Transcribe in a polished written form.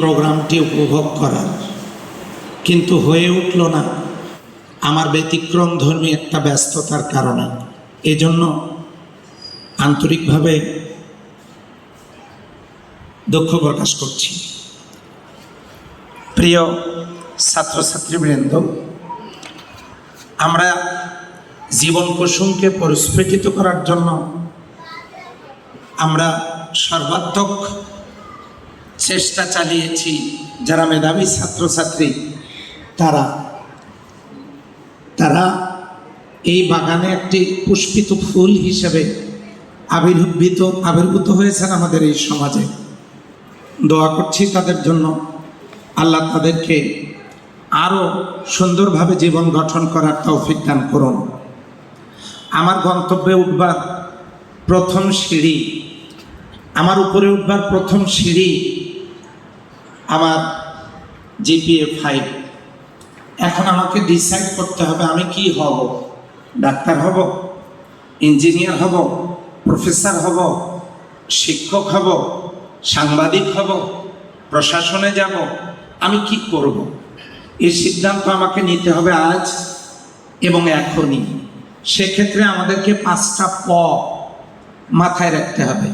প্রোগ্রামটি উপভোগ করার, কিন্তু হয়ে উঠল না আমার ব্যতিক্রম ধর্মী একটা ব্যস্ততার কারণে। এজন্য আন্তরিকভাবে দুঃখ প্রকাশ করছি। প্রিয় ছাত্রছাত্রীবৃন্দ, আমরা জীবন কুসুমকে পরিস্ফুটিত করার জন্য আমরা সর্বাত্মক চেষ্টা চালিয়েছি। যারা মেধাবী ছাত্রছাত্রী তারা এই বাগানে একটি পুষ্পিত ফুল হিসেবে আবির্ভূত হয়েছেন আমাদের এই সমাজে। দোয়া করছি তাদের জন্য, আল্লাহ তাদেরকে আরও সুন্দরভাবে জীবন গঠন করার তৌফিক দান করুন। আমার গন্তব্যে উঠবার প্রথম সিঁড়ি, আমার উপরে উঠবার প্রথম সিঁড়ি আমার জিপিএ 5। এখন আমাকে ডিসাইড করতে হবে আমি কি হব। ডাক্তার হব, ইঞ্জিনিয়ার হব, প্রফেসর হব, শিক্ষক হব, সাংবাদিক হব, প্রশাসনে যাব, আমি কি করব? এই সিদ্ধান্ত আমাকে নিতে হবে আজ এবং এখনই। সেক্ষেত্রে আমাদেরকে 5টা প মাথায় রাখতে হবে।